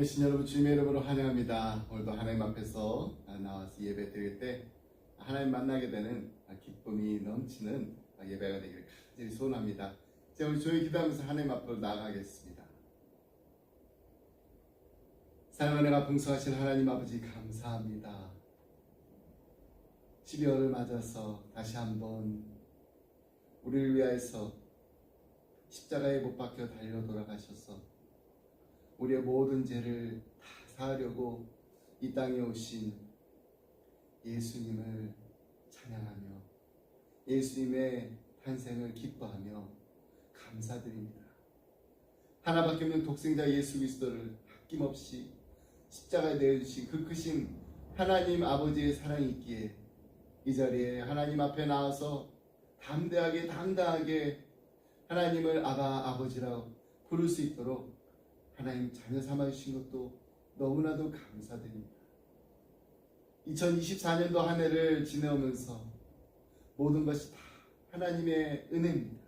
계신 여러분 주님의 이름으로 환영합니다. 오늘도 하나님 앞에서 나와서 예배 드릴 때 하나님 만나게 되는 기쁨이 넘치는 예배가 되기를 간절히 소원합니다. 자, 우리 조용히 기도하면서 하나님 앞으로 나아가겠습니다. 사랑하는 은혜가 풍성하신 하나님 아버지 감사합니다. 12월을 맞아서 다시 한번 우리를 위하여서 십자가에 못 박혀 달려 돌아가셔서 우리의 모든 죄를 다 사하려고 이 땅에 오신 예수님을 찬양하며 예수님의 탄생을 기뻐하며 감사드립니다. 하나밖에 없는 독생자 예수 그리스도를 아낌없이 십자가에 내어주신 그 크신 하나님 아버지의 사랑이 있기에 이 자리에 하나님 앞에 나와서 담대하게 당당하게 하나님을 아바 아버지라고 부를 수 있도록 하나님 자녀 삼아주신 것도 너무나도 감사드립니다. 2024년도 한 해를 지내오면서 모든 것이 다 하나님의 은혜입니다.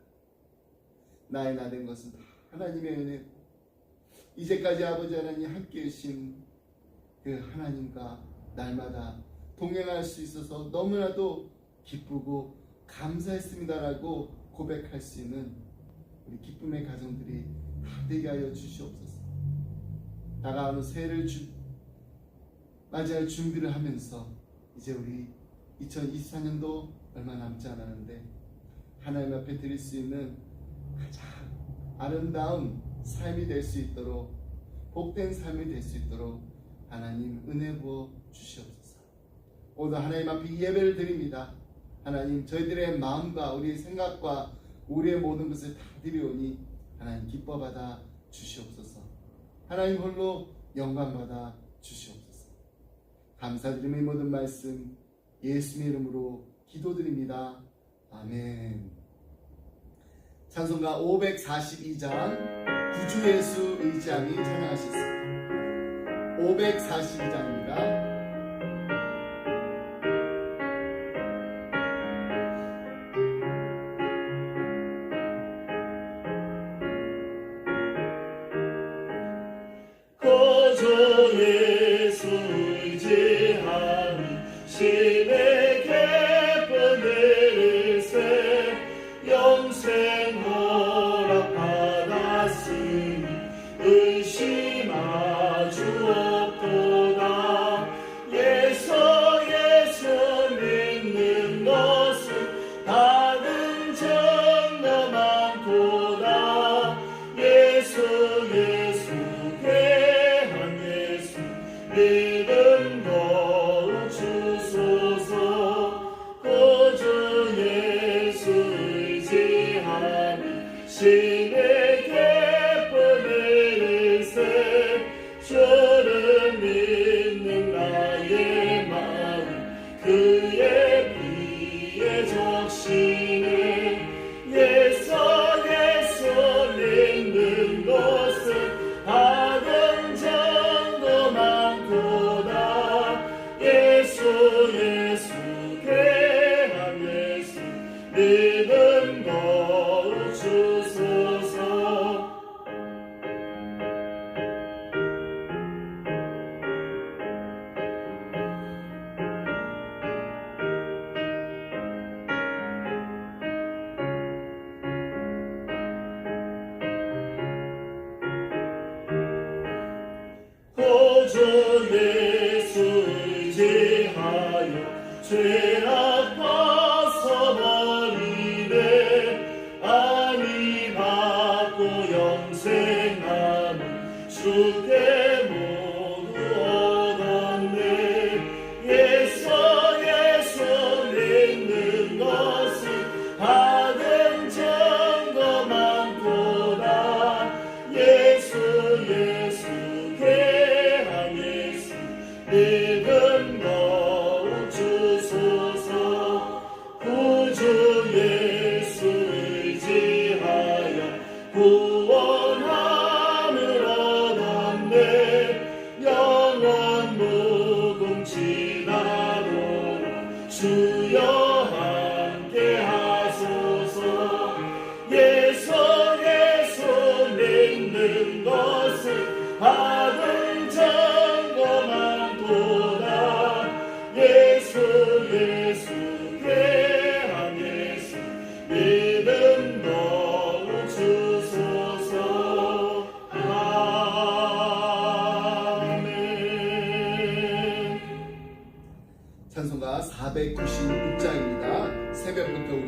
나의 나된 것은 다 하나님의 은혜고 이제까지 아버지 하나님 함께 계신 그 하나님과 날마다 동행할 수 있어서 너무나도 기쁘고 감사했습니다라고 고백할 수 있는 우리 기쁨의 가정들이 다 되게 하여 주시옵소서. 다가오는 새해를 맞이할 준비를 하면서 이제 우리 2024년도 얼마 남지 않았는데 하나님 앞에 드릴 수 있는 가장 아름다운 삶이 될 수 있도록 복된 삶이 될 수 있도록 하나님 은혜 부어 주시옵소서. 오늘 하나님 앞에 예배를 드립니다. 하나님 저희들의 마음과 우리의 생각과 우리의 모든 것을 다 드리오니 하나님 기뻐 받아 주시옵소서. 하나님 홀로 영광 받아 주시옵소서. 감사드리며 이 모든 말씀 예수님의 이름으로 기도드립니다. 아멘. 찬송가 542장 구주 예수 의지함이 찬양하셨습니다. 542장입니다. 예수 의지하니 심의 기쁨을 세 영생 허락 받았으니 의심하주 없도다. 예수 믿는 것은 받은 증거 많도다. 예수 믿음 거주소서. 구주 예수 의지하니 심의 기쁨을 세 주를 믿는 나의 마음 그의 피에 적시네. 예수 믿는 것은 받은 증거 많도다. 예수 괴한 예수 믿음 거주소서. 구주 예수 의지하여 죄악 벗어버리네. 안위 받고 영생하는 주께 모두 얻었네. 예수 믿는 것은 받은 증거 많도다. 예수 괴한 예수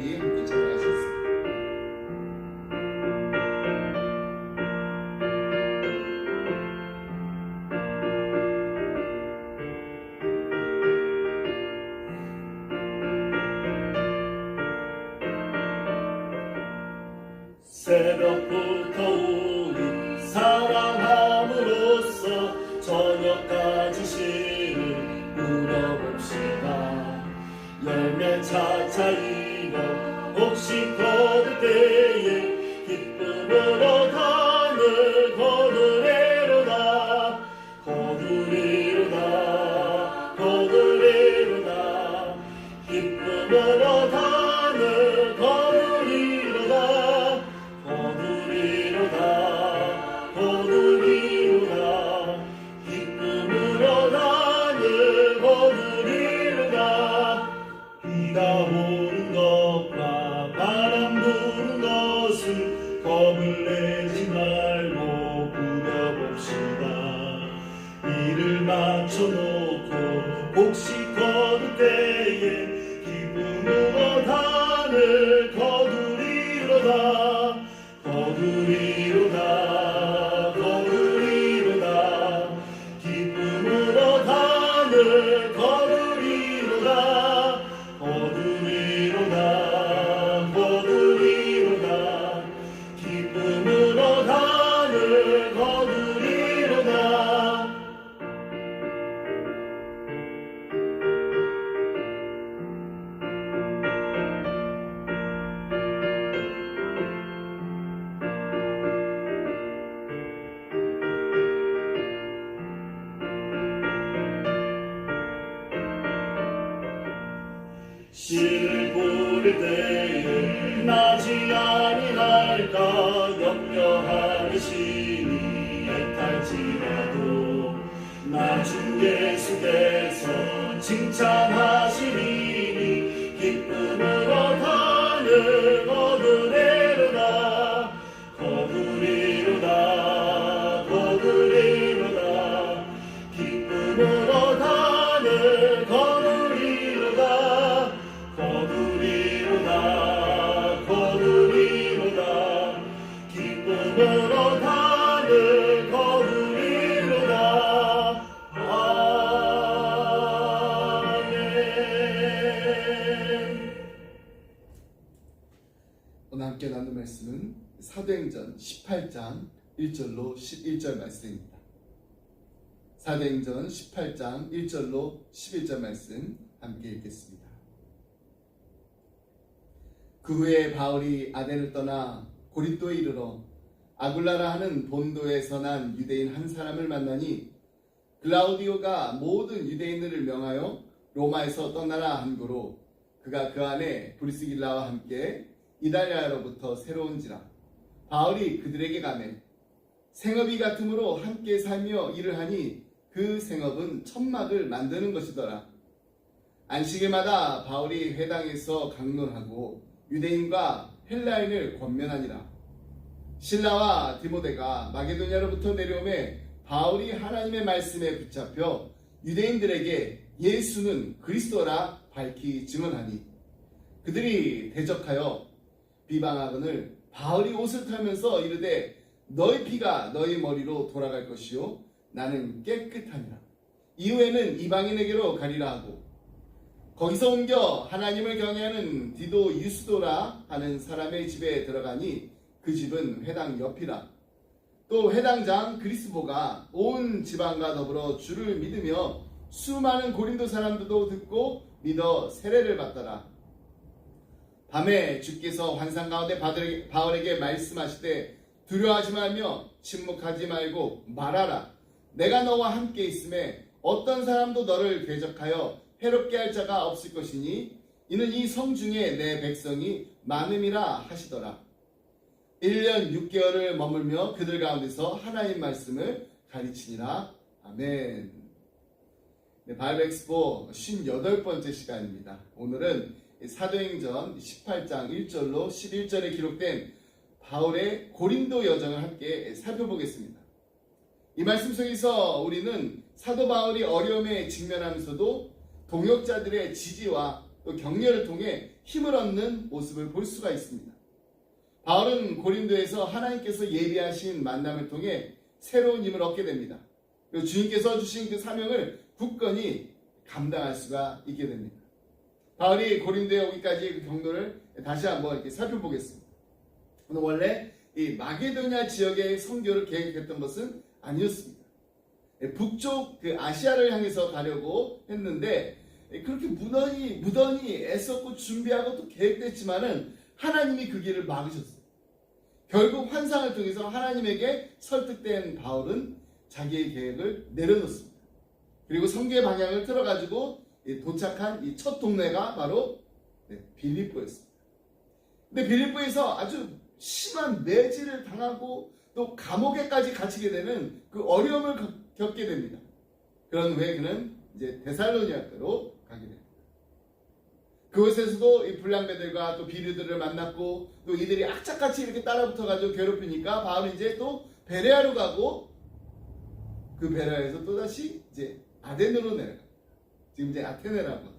우리 함께 찬양하셨습니다. 새벽부터 우리 사랑함으로써 저녁까지 시를 물어봅시다. 열매 차차 익어 혹시 거둘 때에 기쁨으로 단을 거두리로다. 거두리로다. 거두리로다. 기쁨으로 단을 거두리로다. 거두리로다. 거두리로다. 기쁨으로 단을 거두리로다. 비가 오는 것과 바람 부는 것을 겁을 내지 말고 부려봅시다. 이를 맞춰놓고 혹시 거둘 때에 기쁨으로 단을 거두리로다. 거두리로다. 거두리로다. 기쁨으로 단을 거두리로다. 거두리로다. 거두리로다. 기쁨으로 단을 거두리로다. 씨를 뿌릴 때에 나지 아니할까 염려하는 신이 애탈지라도 나중 예수께서 칭찬하시리니 기쁨으로 단을 거두리로다. 거두리로다. 거두리로다. 기쁨으로 단을 거두리로다. 거두리로다. 거두리로다. 기쁨으로 단을 거두리로다. 아멘. 오늘 함께 나눌 말씀은 사도행전 18장 1절로 11절 말씀입니다. 사도행전 18장 1절로 11절 말씀 함께 읽겠습니다. 그 후에 바울이 아덴을 떠나 고린도에 이르러 아굴라라 하는 본도에서 난 유대인 한 사람을 만나니 글라우디오가 모든 유대인들을 명하여 로마에서 떠나라 한 고로 그가 그 안에 브리스길라와 함께 이달리아로부터 새로운지라. 바울이 그들에게 가매 생업이 같으므로 함께 살며 일을 하니 그 생업은 천막을 만드는 것이더라. 안식일마다 바울이 회당에서 강론하고 유대인과 헬라인을 권면하니라. 실라와 디모데가 마게도냐로부터 내려오매 바울이 하나님의 말씀에 붙잡혀 유대인들에게 예수는 그리스도라 밝히 증언하니 그들이 대적하여 비방하거늘 바울이 옷을 털면서 이르되 너희 피가 너희 머리로 돌아갈 것이요 나는 깨끗하니라. 이후에는 이방인에게로 가리라 하고 거기서 옮겨 하나님을 경외하는 디도 유스도라 하는 사람의 집에 들어가니 그 집은 회당 옆이라. 또 회당장 그리스보가 온 지방과 더불어 주를 믿으며 수많은 고린도 사람들도 듣고 믿어 세례를 받더라. 밤에 주께서 환상 가운데 바울에게 말씀하시되 두려워하지 말며 침묵하지 말고 말하라. 내가 너와 함께 있음에 어떤 사람도 너를 대적하여 해롭게 할 자가 없을 것이니 이는 이 성 중에 내 백성이 많음이라 하시더라. 1년 6개월을 머물며 그들 가운데서 하나님 말씀을 가르치니라. 아멘. 네, 바이블 엑스포 58번째 시간입니다. 오늘은 사도행전 18장 1절로 11절에 기록된 바울의 고린도 여정을 함께 살펴보겠습니다. 이 말씀 속에서 우리는 사도 바울이 어려움에 직면하면서도 동역자들의 지지와 또 격려를 통해 힘을 얻는 모습을 볼 수가 있습니다. 바울은 고린도에서 하나님께서 예비하신 만남을 통해 새로운 힘을 얻게 됩니다. 그리고 주님께서 주신 그 사명을 굳건히 감당할 수가 있게 됩니다. 바울이 고린도에 오기까지의 그 경로를 다시 한번 이렇게 살펴보겠습니다. 원래 이 마게도냐 지역의 선교를 계획했던 것은 아니었습니다. 북쪽 그 아시아를 향해서 가려고 했는데 그렇게 무던히 애썼고 준비하고 또 계획됐지만은 하나님이 그 길을 막으셨어요. 결국 환상을 통해서 하나님에게 설득된 바울은 자기의 계획을 내려놓습니다. 그리고 선교의 방향을 틀어가지고 도착한 이 첫 동네가 바로 빌립보였습니다. 근데 빌립보에서 아주 심한 매질을 당하고 또 감옥에까지 갇히게 되는 그 어려움을 겪게 됩니다. 그런 후에 그는 이제 데살로니가로 가게 됩니다. 그곳에서도 이 불량배들과 또 비류들을 만났고 또 이들이 악착같이 이렇게 따라붙어가지고 괴롭히니까 바울은 이제 또 베레아로 가고 그 베레아에서 또다시 이제 아덴으로 내려갑니다. 지금 이제 아테네라고 하죠.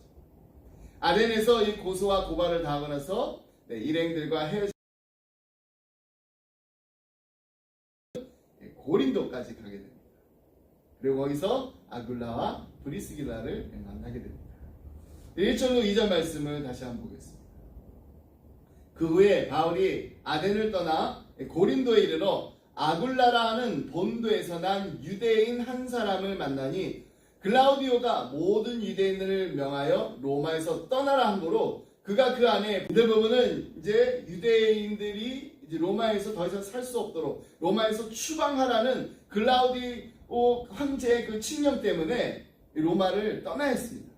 아덴에서 이 고소와 고발을 당하고 나서 일행들과 헤어져 고린도까지 가게 됩니다. 그리고 거기서 아굴라와 브리스길라를 만나게 됩니다. 1절로 2절 말씀을 다시 한번 보겠습니다. 그 후에 바울이 아덴을 떠나 고린도에 이르러 아굴라라 하는 본도에서 난 유대인 한 사람을 만나니 글라우디오가 모든 유대인들을 명하여 로마에서 떠나라 함으로 그가 그 안에 이 부분은 이제 유대인들이 이제 로마에서 더 이상 살 수 없도록 로마에서 추방하라는 글라우디오 황제의 그 칙령 때문에 로마를 떠나야 했습니다.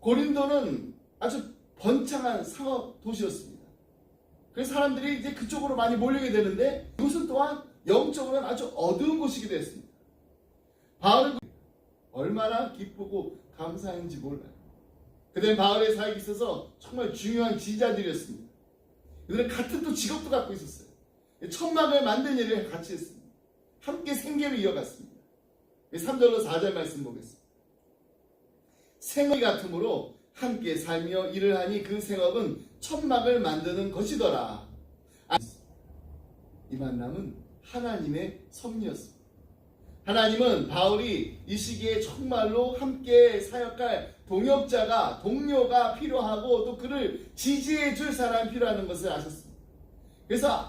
고린도는 아주 번창한 상업 도시였습니다. 그래서 사람들이 이제 그쪽으로 많이 몰리게 되는데 이곳은 또한 영적으로는 아주 어두운 곳이기도 했습니다. 바울은 얼마나 기쁘고 감사한지 몰라요. 그들은 바울의 사역에 있어서 정말 중요한 지자들이었습니다. 그들은 같은 또 직업도 갖고 있었어요. 천막을 만든 일을 같이 했습니다. 함께 생계를 이어갔습니다. 3절로 4절 말씀 보겠습니다. 생업이 같으므로 함께 살며 일을 하니 그 생업은 천막을 만드는 것이더라. 이 만남은 하나님의 섭리였습니다. 하나님은 바울이 이 시기에 정말로 함께 사역할 동역자가 동료가 필요하고 또 그를 지지해 줄 사람이 필요한 것을 아셨습니다. 그래서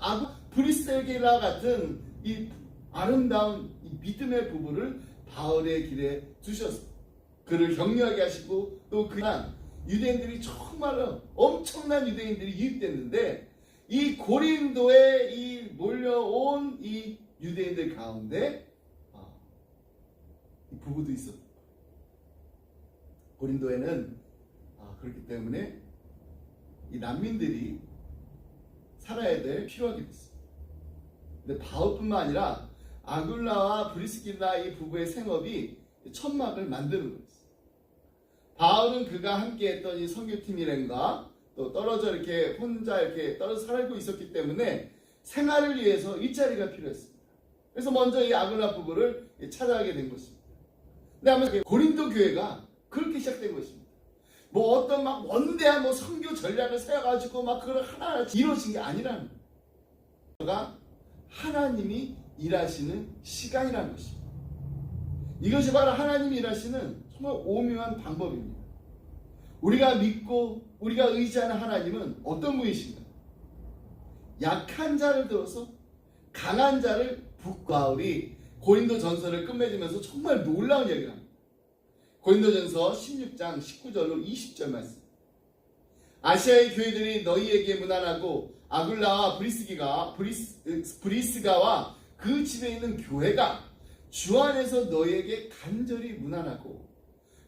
브리스길라 같은 이 아름다운 이 믿음의 부부를 바울의 길에 두셨습니다. 그를 격려하게 하시고 또 그냥 유대인들이 정말로 엄청난 유대인들이 유입됐는데 이 고린도에 이 몰려온 이 유대인들 가운데 이 부부도 있었고 고린도에는 그렇기 때문에 이 난민들이 살아야 될 필요하게 됐습니다. 근데 바울뿐만 아니라 아굴라와 브리스길라 이 부부의 생업이 천막을 만드는 거였어요. 바울은 그가 함께했던 이 선교팀 일행과 또 떨어져 이렇게 혼자 이렇게 떨어져 살고 있었기 때문에 생활을 위해서 일자리가 필요했습니다. 그래서 먼저 이 아굴라 부부를 찾아가게 된 것입니다. 근데 아마 고린도 교회가 그렇게 시작된 것입니다. 뭐 어떤 막 원대한 뭐 선교 전략을 세워가지고 막 그걸 하나하나 이루어진 게 아니라는 거예요. 하나님이 일하시는 시간이라는 것입니다. 이것이 바로 하나님이 일하시는 정말 오묘한 방법입니다. 우리가 믿고 우리가 의지하는 하나님은 어떤 분이신가? 약한 자를 들어서 강한 자를 바울이 고린도 전서를 끝맺으면서 정말 놀라운 얘기를 합니다. 고린도 전서 16장 19절로 20절 말씀. 아시아의 교회들이 너희에게 무난하고 아굴라와 브리스가와 그 집에 있는 교회가 주 안에서 너희에게 간절히 무난하고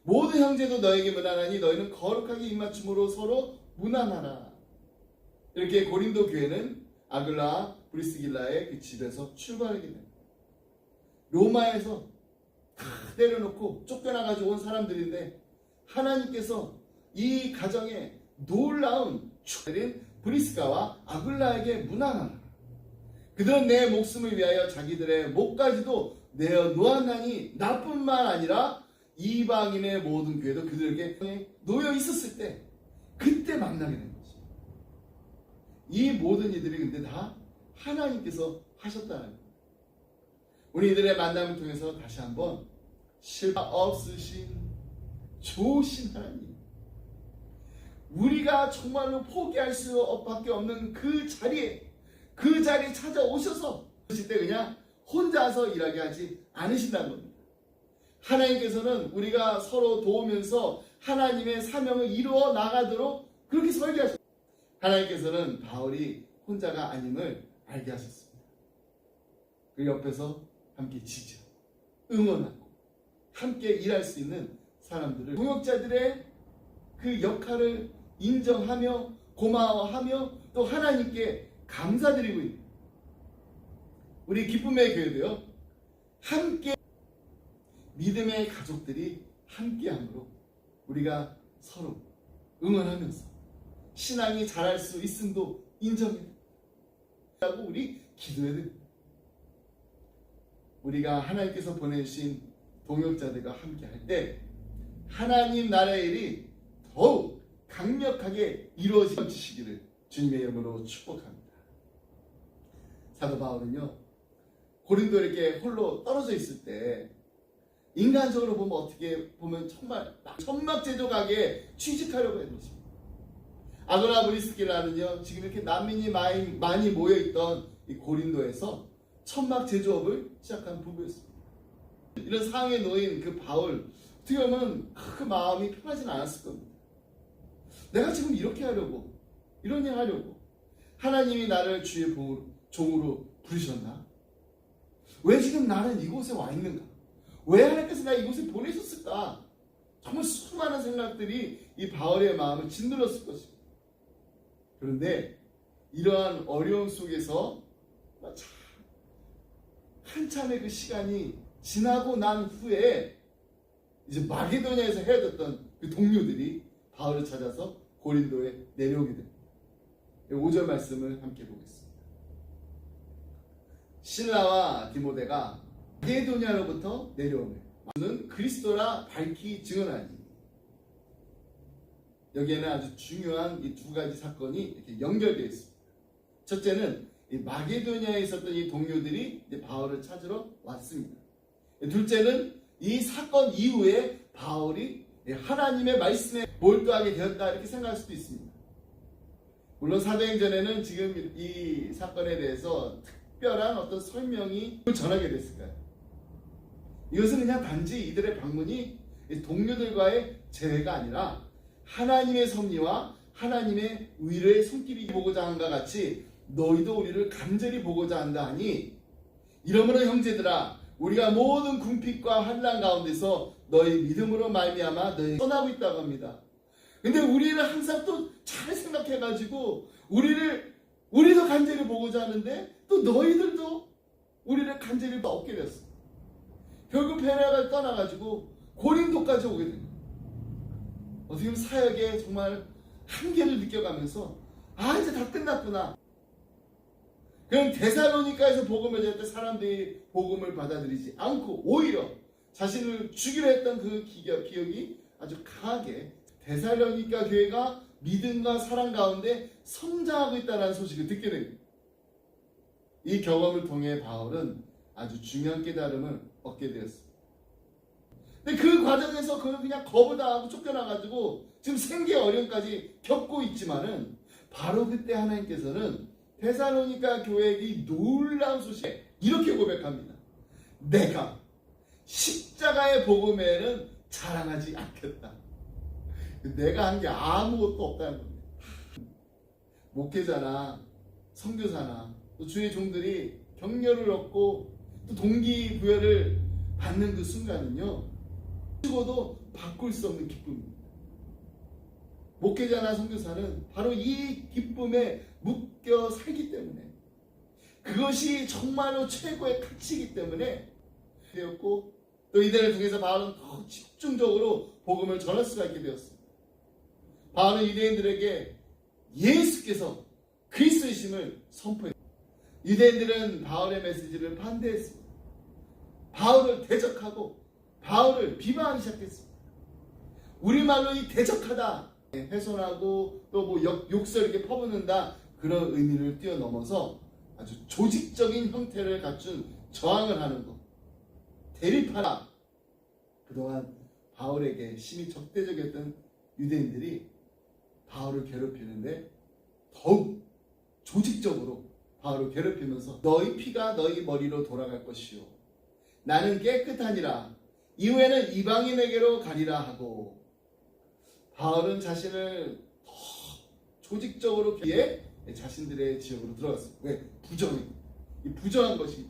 모든 형제도 너에게 무난하니 너희는 거룩하게 입맞춤으로 서로 무난하라. 이렇게 고린도 교회는 아굴라 브리스길라의 그 집에서 출발하게 됩니다. 로마에서 다 내려놓고 쫓겨나가지고 온 사람들인데 하나님께서 이 가정에 놀라운 축복을 브리스가와 아굴라에게 무난하라. 그들은 내 목숨을 위하여 자기들의 목까지도 내어 놓았나니 나뿐만 아니라 이방인의 모든 교회도 그들에게 놓여 있었을 때 그때 만나게 된 거죠. 이 모든 이들이 근데 다 하나님께서 하셨다는 거예요. 우리 이들의 만남을 통해서 다시 한번 실패 없으신 좋으신 하나님, 우리가 정말로 포기할 수밖에 없는 그 자리에 찾아오셔서 그러실 때 그냥 혼자서 일하게 하지 않으신다는 겁니다. 하나님께서는 우리가 서로 도우면서 하나님의 사명을 이루어 나가도록 그렇게 설계하셨습니다. 하나님께서는 바울이 혼자가 아님을 알게 하셨습니다. 그 옆에서 함께 지지하고 응원하고 함께 일할 수 있는 사람들을, 동역자들의 그 역할을 인정하며 고마워하며 또 하나님께 감사드리고 있는 우리 기쁨의 교회도요, 함께 믿음의 가족들이 함께함으로 우리가 서로 응원하면서 신앙이 자랄 수 있음도 인정하고 우리 기도해야 됩니다. 우리가 하나님께서 보내주신 동역자들과 함께 할 때 하나님 나라의 일이 더욱 강력하게 이루어지시기를 주님의 이름으로 축복합니다. 사도 바울은요, 고린도에 이렇게 홀로 떨어져 있을 때 인간적으로 보면 어떻게 보면 정말 천막제조각에 취직하려고 했는 것입니다. 아그나브리스키라는요, 지금 이렇게 난민이 많이 모여있던 이 고린도에서 천막 제조업을 시작한 부부였습니다. 이런 상황에 놓인 그 바울, 어떻게 보면 그 마음이 편하진 않았을 겁니다. 내가 지금 이렇게 하려고, 이런 일 하려고 하나님이 나를 주의 종으로 부르셨나? 왜 지금 나는 이곳에 와 있는가? 왜 하나님께서 나 이곳에 보내셨을까? 정말 수많은 생각들이 이 바울의 마음을 짓눌렀을 것입니다. 그런데 이러한 어려움 속에서 한참의 그 시간이 지나고 난 후에 이제 마게도냐에서 헤어졌던 그 동료들이 바울을 찾아서 고린도에 내려오게 됩니다. 5절 말씀을 함께 보겠습니다. 실라와 디모데가 마게도냐로부터 내려오매 저는 그리스도라 밝히 증언하니. 여기에는 아주 중요한 이 두 가지 사건이 이렇게 연결되어 있습니다. 첫째는 이 마게도냐에 있었던 이 동료들이 이제 바울을 찾으러 왔습니다. 둘째는 이 사건 이후에 바울이 하나님의 말씀에 몰두하게 되었다, 이렇게 생각할 수도 있습니다. 물론 사도행전에는 지금 이 사건에 대해서 특별한 어떤 설명이 전하게 됐을까요? 이것은 그냥 단지 이들의 방문이 동료들과의 재회가 아니라 하나님의 섭리와 하나님의 의를 손길이 보고자 한과 같이 너희도 우리를 간절히 보고자 한다 하니, 이러므로 형제들아, 우리가 모든 궁핍과 환난 가운데서 너희 믿음으로 말미암아 너희 떠나고 있다고 합니다. 근데 우리를 항상 또 잘 생각해가지고 우리도 간절히 보고자 하는데 또 너희들도 우리를 간절히 얻게 됐어. 결국 베레아를 떠나가지고 고린도까지 오게 됩니다. 어떻게 보면 사역에 정말 한계를 느껴가면서 이제 다 끝났구나. 그럼 데살로니가에서 복음을 전할 때 사람들이 복음을 받아들이지 않고 오히려 자신을 죽이려 했던 그 기억이 아주 강하게 데살로니가 교회가 믿음과 사랑 가운데 성장하고 있다는 소식을 듣게 됩니다. 이 경험을 통해 바울은 아주 중요한 깨달음을 얻게 되었습니다. 근데 그 과정에서 그는 그냥 거부당하고 쫓겨나가지고 지금 생계 어려움까지 겪고 있지만은 바로 그때 하나님께서는 데살로니가 교회의 이 놀라운 소식에 이렇게 고백합니다. 내가 십자가의 복음에는 자랑하지 않겠다. 내가 한 게 아무것도 없다는 겁니다. 목회자나 선교사나 또 주의 종들이 격려를 얻고 또 동기부여를 받는 그 순간은요, 죽어도 바꿀 수 없는 기쁨입니다. 목회자나 선교사는 바로 이 기쁨에 묶여 살기 때문에, 그것이 정말로 최고의 가치이기 때문에 되었고, 또 이들을 통해서 바울은 더 집중적으로 복음을 전할 수가 있게 되었습니다. 바울은 유대인들에게 예수께서 그리스도이심을 선포했습니다. 유대인들은 바울의 메시지를 반대했습니다. 바울을 대적하고 바울을 비방하기 시작했습니다. 우리말로 이 대적하다, 훼손하고 또 뭐 욕설 이렇게 퍼붓는다 그런 의미를 뛰어넘어서 아주 조직적인 형태를 갖춘 저항을 하는 것, 대립하라. 그동안 바울에게 심히 적대적이었던 유대인들이 바울을 괴롭히는데 더욱 조직적으로 바울을 괴롭히면서 너희 피가 너희 머리로 돌아갈 것이요 나는 깨끗하니라 이후에는 이방인에게로 가리라 하고, 바울은 자신을 더 조직적으로 기에 자신들의 지역으로 들어갔어요. 왜? 부정해. 이 부정한 것이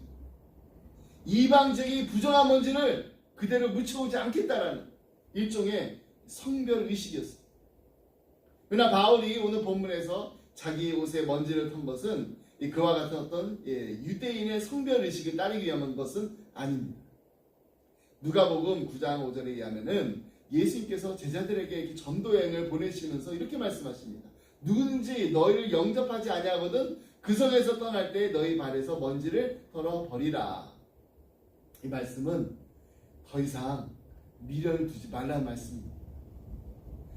이방적인 부정한 먼지를 그대로 묻혀오지 않겠다라는 일종의 성별 의식이었어요. 그러나 바울이 오늘 본문에서 자기 옷에 먼지를 턴 것은 그와 같은 어떤 유대인의 성별 의식을 따르기 위한 것은 아닙니다. 누가복음 9장 5절에 의하면은 예수님께서 제자들에게 이렇게 전도 여행을 보내시면서 이렇게 말씀하십니다. 누구든지 너희를 영접하지 아니하거든 그 성에서 떠날 때 너희 발에서 먼지를 털어 버리라. 이 말씀은 더 이상 미련을 두지 말라는 말씀입니다.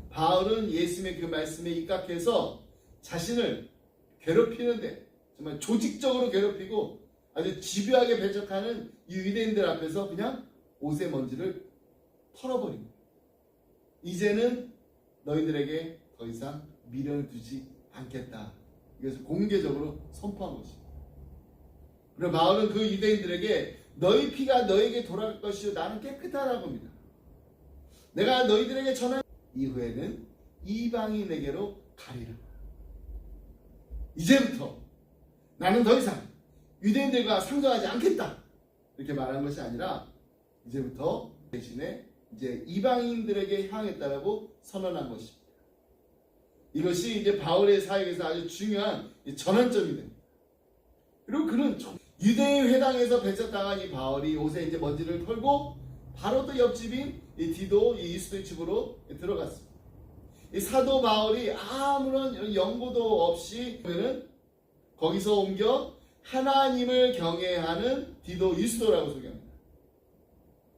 바울은 예수님의 그 말씀에 입각해서 자신을 괴롭히는데 정말 조직적으로 괴롭히고 아주 집요하게 배척하는 이 유대인들 앞에서 그냥 옷의 먼지를 털어버립니다. 이제는 너희들에게 더 이상 미련을 두지 않겠다. 이것을 공개적으로 선포한 것입니다. 그리고 바울은 그 유대인들에게 너희 피가 너에게 돌아갈 것이요 나는 깨끗하다고 합니다. 내가 너희들에게 전한 이후에는 이방인에게로 가리라. 이제부터 나는 더 이상 유대인들과 상종하지 않겠다. 이렇게 말한 것이 아니라 이제부터 대신에 이제 이방인들에게 향했다라고 선언한 것입니다. 이것이 이제 바울의 사역에서 아주 중요한 전환점이 됩니다. 그리고 그는 유대인 회당에서 배척당한 이 바울이 옷에 이제 먼지를 털고 바로 또 옆집인 이 디도 이 유스도의 집으로 들어갔습니다. 이 사도 바울이 아무런 연고도 없이 거기서 옮겨 하나님을 경외하는 디도 유스도라고 소개합니다.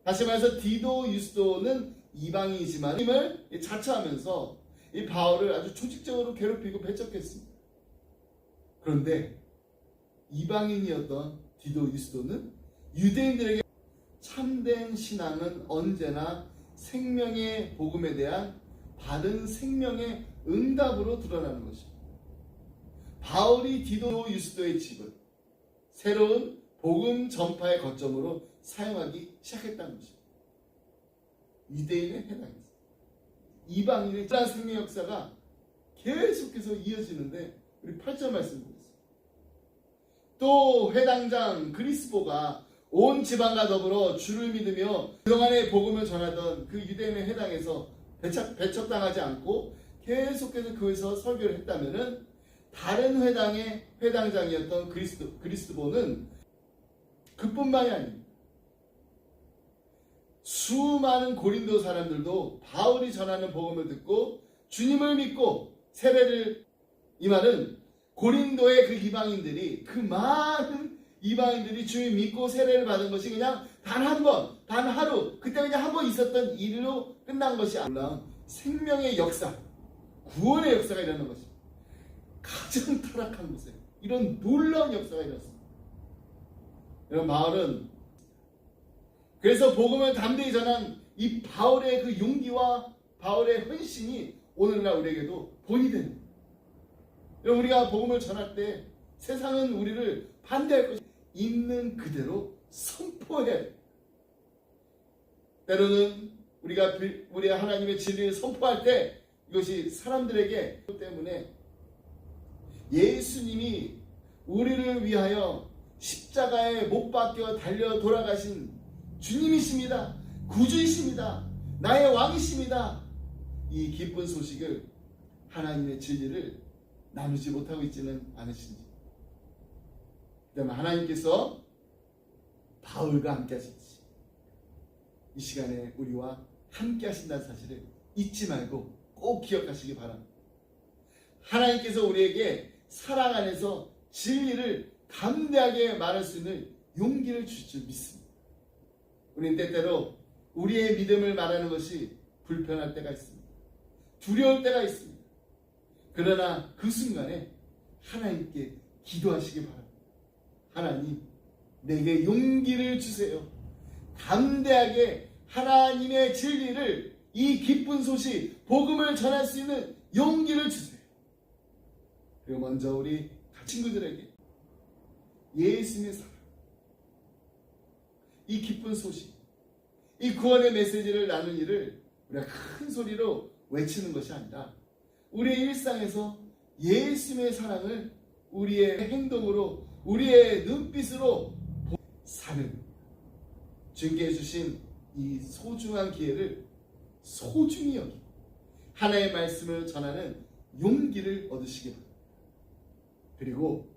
다시 말해서 디도 유스도는 이방인이지만 하나님을 자처하면서 이 바울을 아주 조직적으로 괴롭히고 배척했습니다. 그런데 이방인이었던 디도 유스도는 유대인들에게 참된 신앙은 언제나 생명의 복음에 대한 바른 생명의 응답으로 드러나는 것입니다. 바울이 디도 유스도의 집을 새로운 복음 전파의 거점으로 사용하기 시작했다는 것입니다. 유대인의 해당했습니다. 이방인의 짠 생명 역사가 계속해서 이어지는데 우리 8절 말씀 보겠습니다. 또 회당장 그리스보가 온 지방과 더불어 주를 믿으며 그동안의 복음을 전하던 그 유대인의 회당에서 배척당하지 않고 계속해서 그에서 설교를 했다면은 다른 회당의 회당장이었던 그리스보는 그뿐만이 아닙니다. 수많은 고린도 사람들도 바울이 전하는 복음을 듣고 주님을 믿고 세례를, 이 말은 고린도의 그 이방인들이, 그 많은 이방인들이 주님 믿고 세례를 받은 것이 그냥 단 한 번, 단 하루, 그때 그냥 한 번 있었던 일로 끝난 것이 아니라 생명의 역사, 구원의 역사가 일어나는 것입니다. 가장 타락한 곳에 이런 놀라운 역사가 일어났습니다. 여러분, 바울은 그래서 복음을 담대히 전한 이 바울의 그 용기와 바울의 헌신이 오늘날 우리에게도 본이 됩니다. 여러분, 우리가 복음을 전할 때 세상은 우리를 반대할 것이 있는 그대로 선포해. 때로는 우리가 하나님의 진리를 선포할 때 이것이 사람들에게 때문에 예수님이 우리를 위하여 십자가에 못 박혀 달려 돌아가신 주님이십니다. 구주이십니다. 나의 왕이십니다. 이 기쁜 소식을, 하나님의 진리를 나누지 못하고 있지는 않으신지. 그다음에 하나님께서 바울과 함께 하셨지. 이 시간에 우리와 함께 하신다는 사실을 잊지 말고 꼭 기억하시기 바랍니다. 하나님께서 우리에게 사랑 안에서 진리를 담대하게 말할 수 있는 용기를 주실 줄 믿습니다. 우리는 때때로 우리의 믿음을 말하는 것이 불편할 때가 있습니다. 두려울 때가 있습니다. 그러나 그 순간에 하나님께 기도하시기 바랍니다. 하나님, 내게 용기를 주세요. 담대하게 하나님의 진리를, 이 기쁜 소식, 복음을 전할 수 있는 용기를 주세요. 그리고 먼저 우리 친구들에게 예수님의 사랑, 이 기쁜 소식, 이 구원의 메시지를 나눈 일을 우리가 큰 소리로 외치는 것이 아니라 우리의 일상에서 예수님의 사랑을 우리의 행동으로, 우리의 눈빛으로 사는, 주님께 주신 이 소중한 기회를 소중히 여기고 하나님의 말씀을 전하는 용기를 얻으시기 바랍니다. 그리고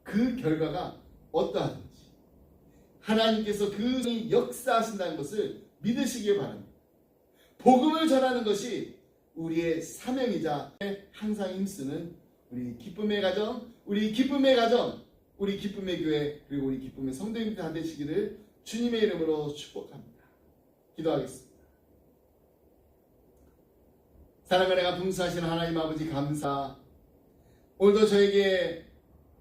그 결과가 어떠하든지 하나님께서 그 역사하신다는 것을 믿으시기 바랍니다. 복음을 전하는 것이 우리의 사명이자 항상 힘쓰는 우리 기쁨의 가정, 우리 기쁨의 가정, 우리 기쁨의 교회, 그리고 우리 기쁨의 성도님들 다 되시기를 주님의 이름으로 축복합니다. 기도하겠습니다. 사랑을 내가 풍성하신 하나님 아버지, 감사. 오늘도 저에게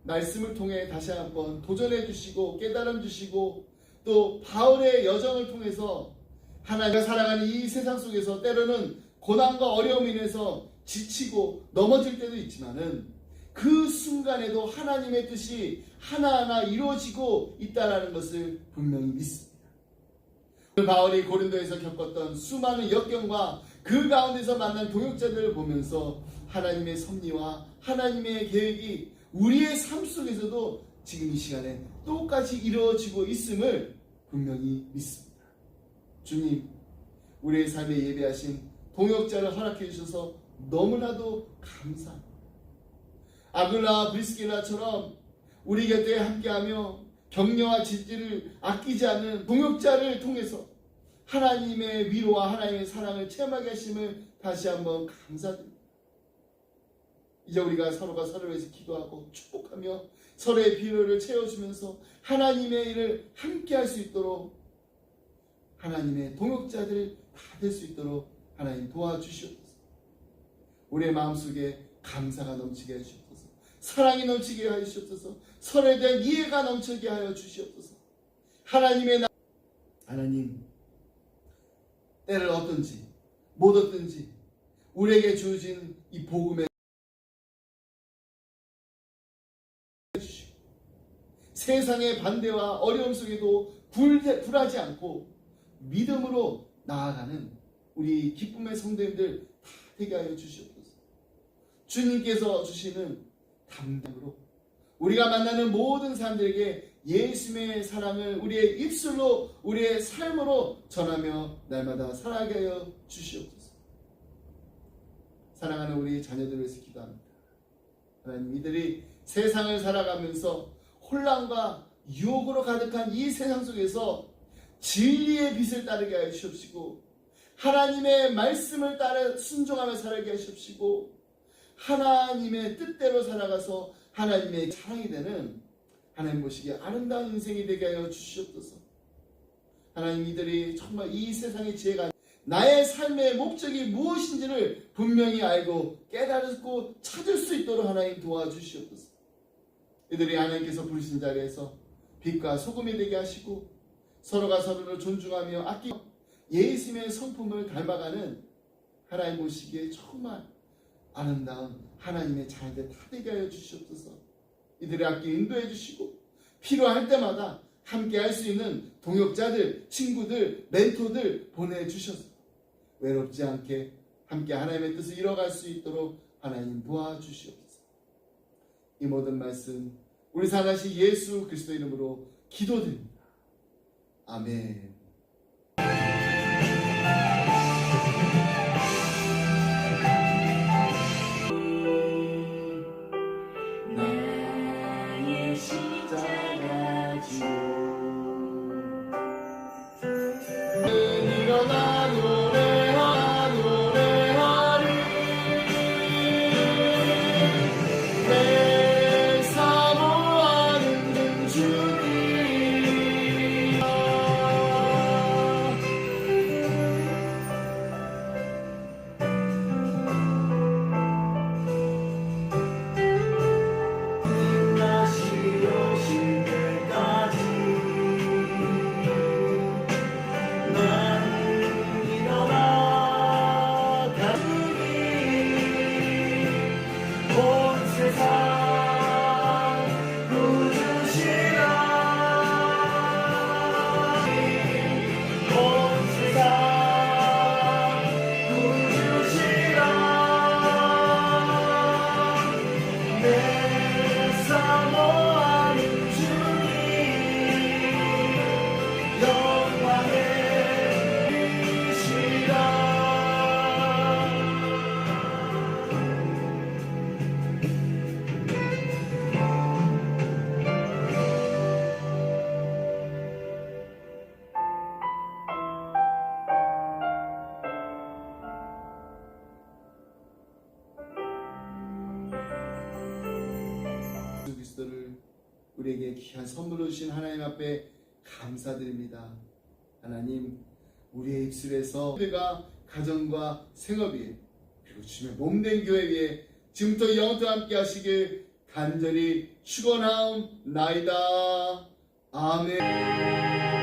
말씀을 통해 다시 한번 도전해 주시고 깨달음 주시고, 또 바울의 여정을 통해서 하나님과 살아가는 이 세상 속에서 때로는 고난과 어려움으로 인해서 지치고 넘어질 때도 있지만은 그 순간에도 하나님의 뜻이 하나하나 이루어지고 있다는 것을 분명히 믿습니다. 바울이 고린도에서 겪었던 수많은 역경과 그 가운데서 만난 동역자들을 보면서 하나님의 섭리와 하나님의 계획이 우리의 삶 속에서도 지금 이 시간에 똑같이 이루어지고 있음을 분명히 믿습니다. 주님, 우리의 삶에 예배하신 동역자를 허락해 주셔서 너무나도 감사합니다. 아글라와 브리스길라처럼 우리 곁에 함께하며 격려와 지지를 아끼지 않는 동역자를 통해서 하나님의 위로와 하나님의 사랑을 체험하게 하심을 다시 한번 감사드립니다. 이제 우리가 서로가 서로를 위해서 기도하고 축복하며 서로의 필요를 채워주면서 하나님의 일을 함께 할 수 있도록, 하나님의 동역자들 다 될 수 있도록 하나님 도와주시옵소서. 우리의 마음속에 감사가 넘치게 하시옵소서. 사랑이 넘치게 하여 주시옵소서. 서로에 대한 이해가 넘치게 하여 주시옵소서. 하나님, 때를 얻든지 못 얻든지 우리에게 주어진 이 복음의 세상의 반대와 어려움 속에도 굴하지 않고 믿음으로 나아가는 우리 기쁨의 성도님들 다 되게 하여 주시옵소서. 주님께서 주시는 담당으로 우리가 만나는 모든 사람들에게 예수님의 사랑을 우리의 입술로, 우리의 삶으로 전하며 날마다 살아가게 하여 주시옵소서. 사랑하는 우리 자녀들을 위해서 기도합니다. 하나님, 이들이 세상을 살아가면서 혼란과 유혹으로 가득한 이 세상 속에서 진리의 빛을 따르게 하여 주시옵시고, 하나님의 말씀을 따라 순종하며 살게 하시옵시고, 하나님의 뜻대로 살아가서 하나님의 자랑이 되는 하나님 보시기에 아름다운 인생이 되게 하여 주시옵소서. 하나님, 이들이 정말 이 세상의 지혜가 나의 삶의 목적이 무엇인지를 분명히 알고 깨달고 찾을 수 있도록 하나님 도와주시옵소서. 이들이 하나님께서 부르신 자리에서 빛과 소금이 되게 하시고 서로가 서로를 존중하며 아끼고 예수님의 성품을 닮아가는 하나님 보시기에 정말 아름다운 하나님의 자녀들 다 되게 하여 주시옵소서. 이들의 앞길 인도해 주시고 필요할 때마다 함께 할 수 있는 동역자들, 친구들, 멘토들 보내주셔서 외롭지 않게 함께 하나님의 뜻을 이뤄갈 수 있도록 하나님 도와주시옵소서. 이 모든 말씀 우리 살아가신 예수 그리스도 이름으로 기도드립니다. 아멘. 나의 십자가 지고 일어나 노래하리 내 사모하는 주님 우리에게 귀한 선물을 주신 하나님 앞에 감사드립니다. 하나님, 우리의 입술에서 우리가 가정과 생업이 그리고 주님의 몸된 교회 위에 지금부터 영원토 함께 하시길 간절히 축원하옵나이다. 아멘.